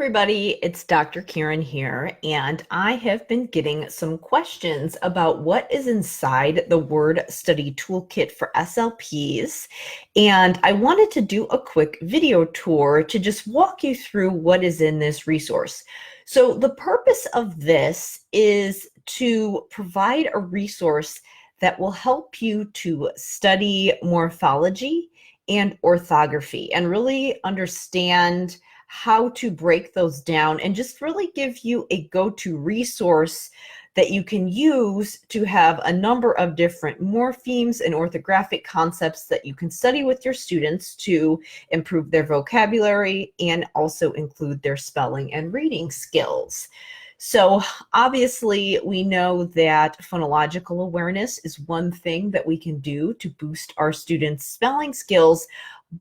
everybody, it's Dr. Karen here, and I have been getting some questions about what is inside the Word Study Toolkit for SLPs, and I wanted to do a quick video tour to just walk you through what is in this resource. So the purpose of this is to provide a resource that will help you to study morphology and orthography and really understand how to break those down and just really give you a go-to resource that you can use to have a number of different morphemes and orthographic concepts that you can study with your students to improve their vocabulary and also include their spelling and reading skills. So obviously we know that phonological awareness is one thing that we can do to boost our students' spelling skills,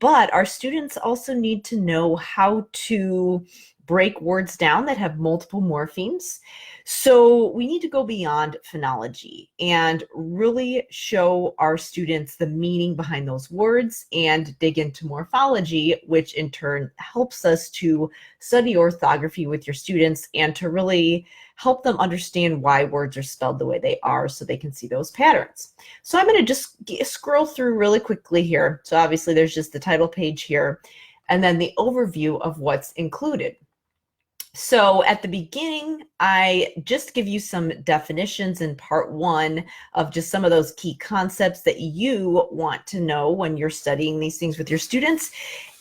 but our students also need to know how to break words down that have multiple morphemes. So we need to go beyond phonology and really show our students the meaning behind those words and dig into morphology, which in turn helps us to study orthography with your students and to really help them understand why words are spelled the way they are so they can see those patterns. So I'm going to just scroll through really quickly here. So obviously there's just the title page here and then the overview of what's included. So at the beginning, I just give you some definitions in part one of just some of those key concepts that you want to know when you're studying these things with your students.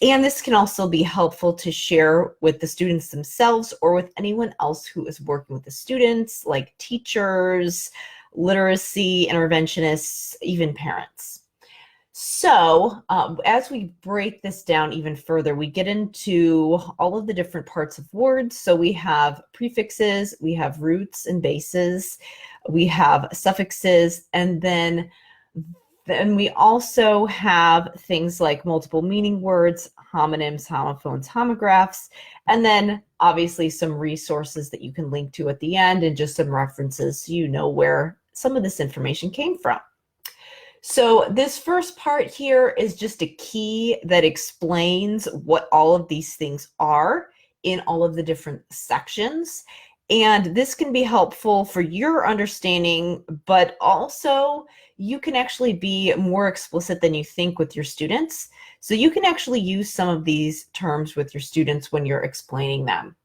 And this can also be helpful to share with the students themselves or with anyone else who is working with the students, like teachers, literacy interventionists, even parents. So as we break this down even further, we get into all of the different parts of words. So we have prefixes, we have roots and bases, we have suffixes, and then we also have things like multiple meaning words, homonyms, homophones, homographs, and then obviously some resources that you can link to at the end and just some references so you know where some of this information came from. So this first part here is just a key that explains what all of these things are in all of the different sections. And this can be helpful for your understanding, but also you can actually be more explicit than you think with your students. So you can actually use some of these terms with your students when you're explaining them.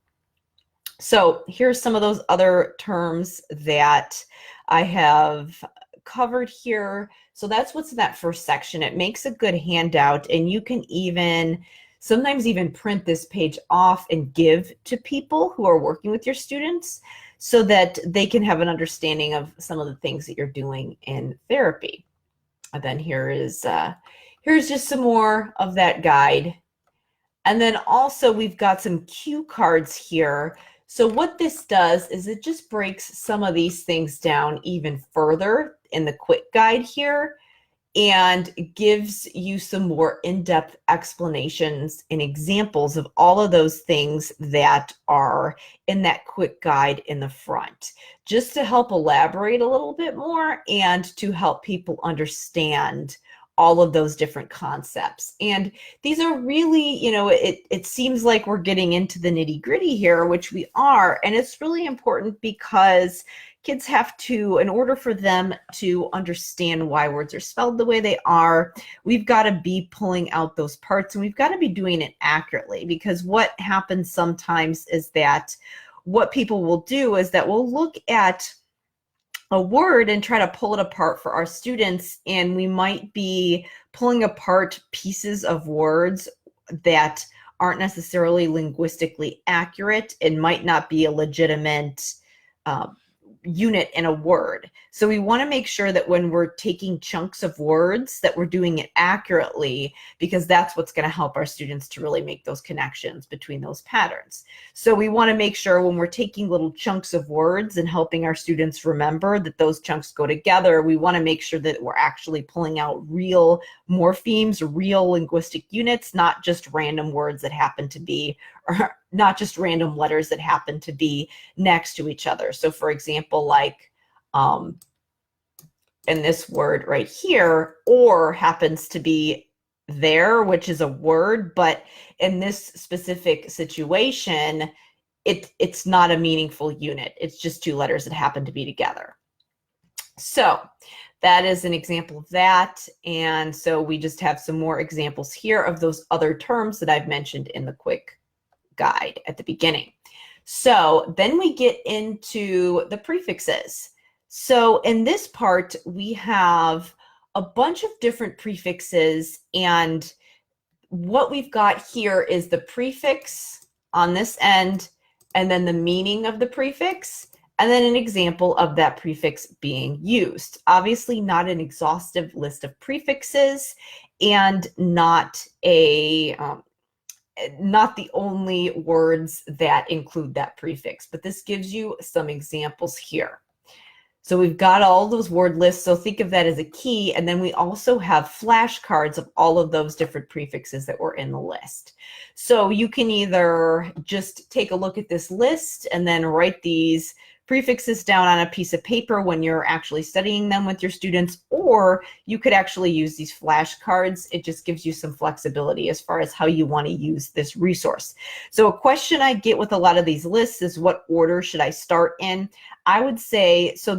So here's some of those other terms that I have covered here. So that's what's in that first section. It makes a good handout, and you can sometimes even print this page off and give to people who are working with your students so that they can have an understanding of some of the things that you're doing in therapy. And then here's just some more of that guide. And then also we've got some cue cards here. So what this does is it just breaks some of these things down even further in the quick guide here and gives you some more in-depth explanations and examples of all of those things that are in that quick guide in the front, just to help elaborate a little bit more and to help people understand all of those different concepts. And these are really, it seems like we're getting into the nitty-gritty here, which we are, and it's really important because kids have to, in order for them to understand why words are spelled the way they are, we've got to be pulling out those parts, and we've got to be doing it accurately, because what happens sometimes is that what people will do is that we'll look at a word and try to pull it apart for our students, and we might be pulling apart pieces of words that aren't necessarily linguistically accurate and might not be a legitimate unit in a word. So we want to make sure that when we're taking chunks of words that we're doing it accurately, because that's what's going to help our students to really make those connections between those patterns. So we want to make sure when we're taking little chunks of words and helping our students remember that those chunks go together, we want to make sure that we're actually pulling out real morphemes, real linguistic units, not just random words that happen to be, or not just random letters that happen to be next to each other. So for example, like in this word right here, or happens to be there, which is a word, but in this specific situation, it's not a meaningful unit. It's just two letters that happen to be together. So that is an example of that. And so we just have some more examples here of those other terms that I've mentioned in the quick guide at the beginning. So then we get into the prefixes. So in this part, we have a bunch of different prefixes, and what we've got here is the prefix on this end, and then the meaning of the prefix, and then an example of that prefix being used. Obviously not an exhaustive list of prefixes, and not the only words that include that prefix, but this gives you some examples here. So we've got all those word lists, so think of that as a key, and then we also have flashcards of all of those different prefixes that were in the list. So you can either just take a look at this list and then write these prefixes down on a piece of paper when you're actually studying them with your students, or you could actually use these flashcards. It just gives you some flexibility as far as how you want to use this resource. So a question I get with a lot of these lists is, what order should I start in? I would say, so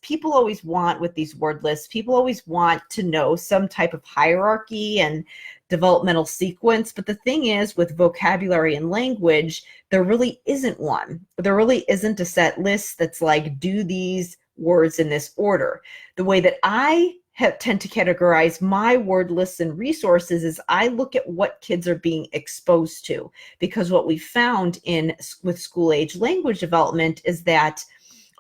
people always want, with these word lists, people always want to know some type of hierarchy and developmental sequence. But the thing is, with vocabulary and language, there really isn't one. There really isn't a set list that's like, do these words in this order. The way that I tend to categorize my word lists and resources is I look at what kids are being exposed to, because what we found with school age language development is that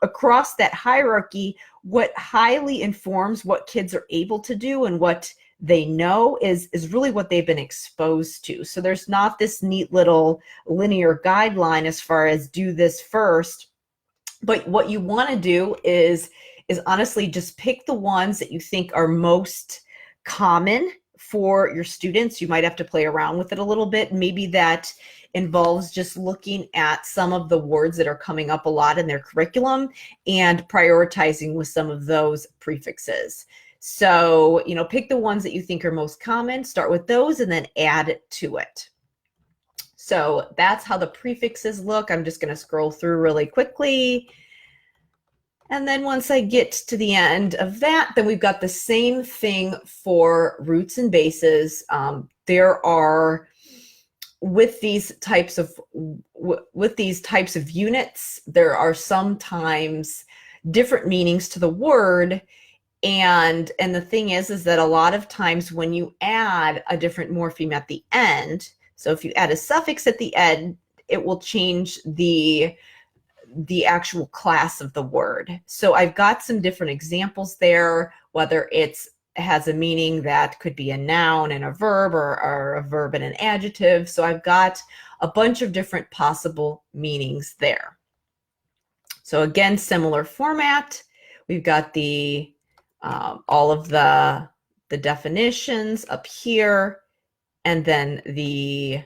across that hierarchy, what highly informs what kids are able to do and what they know is really what they've been exposed to. So there's not this neat little linear guideline as far as do this first, but what you want to do is honestly just pick the ones that you think are most common for your students. You might have to play around with it a little bit. Maybe that involves just looking at some of the words that are coming up a lot in their curriculum and prioritizing with some of those prefixes. So, pick the ones that you think are most common, start with those, and then add to it. So that's how the prefixes look. I'm just going to scroll through really quickly. And then once I get to the end of that, then we've got the same thing for roots and bases. There are, with these types of units, there are sometimes different meanings to the word. And the thing is that a lot of times when you add a different morpheme at the end, so if you add a suffix at the end, it will change the actual class of the word. So I've got some different examples there, whether it has a meaning that could be a noun and a verb, or a verb and an adjective. So I've got a bunch of different possible meanings there. So again, similar format. We've got all of the definitions up here, and then the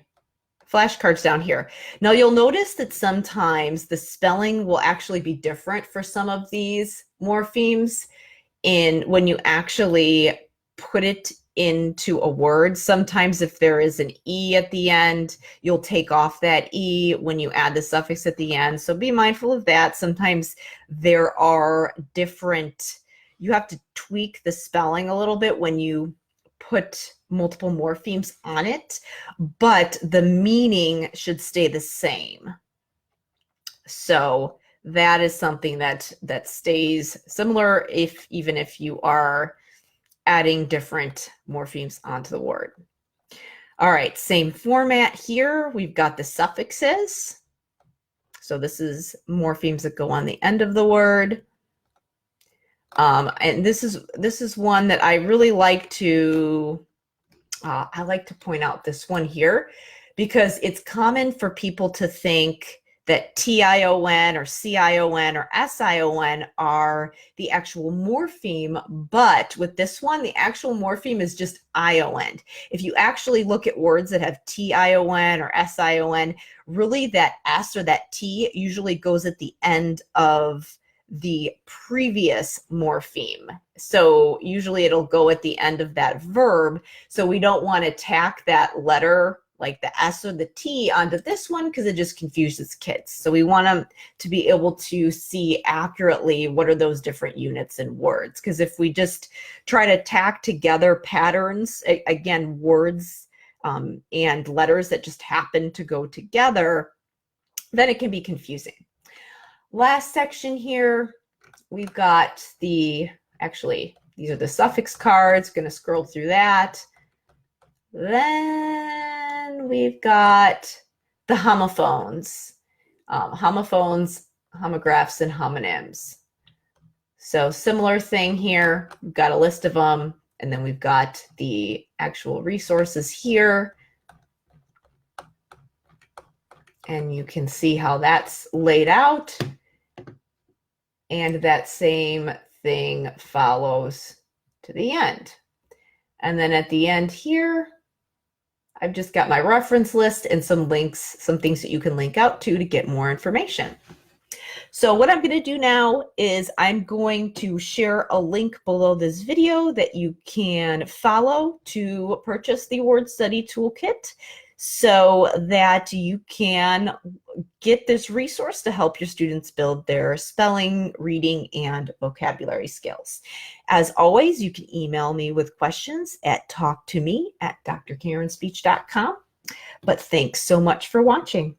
flashcards down here. Now you'll notice that sometimes the spelling will actually be different for some of these morphemes when you actually put it into a word. Sometimes if there is an E at the end, you'll take off that E when you add the suffix at the end. So be mindful of that. Sometimes there are you have to tweak the spelling a little bit when you put multiple morphemes on it, but the meaning should stay the same. So that is something that stays similar even if you are adding different morphemes onto the word. All right, same format here. We've got the suffixes. So this is morphemes that go on the end of the word. And this is one that I really like to point out, this one here, because it's common for people to think that T-I-O-N or C-I-O-N or S-I-O-N are the actual morpheme, but with this one, the actual morpheme is just I-O-N. If you actually look at words that have T-I-O-N or S-I-O-N, really that S or that T usually goes at the end of the previous morpheme. So usually it'll go at the end of that verb. So we don't want to tack that letter like the S or the T onto this one because it just confuses kids. So we want them to be able to see accurately what are those different units in words. Because if we just try to tack together patterns, again, words and letters that just happen to go together, then it can be confusing. Last section here, we've got actually, these are the suffix cards. Going to scroll through that. Then we've got the homophones. Homophones, homographs, and homonyms. So similar thing here. We've got a list of them, and then we've got the actual resources here. And you can see how that's laid out. And that same thing follows to the end. And then at the end here, I've just got my reference list and some links, some things that you can link out to get more information. So what I'm going to do now is I'm going to share a link below this video that you can follow to purchase the Word Study Toolkit so that you can get this resource to help your students build their spelling, reading, and vocabulary skills. As always, you can email me with questions at talktome@drkarenspeech.com. But thanks so much for watching.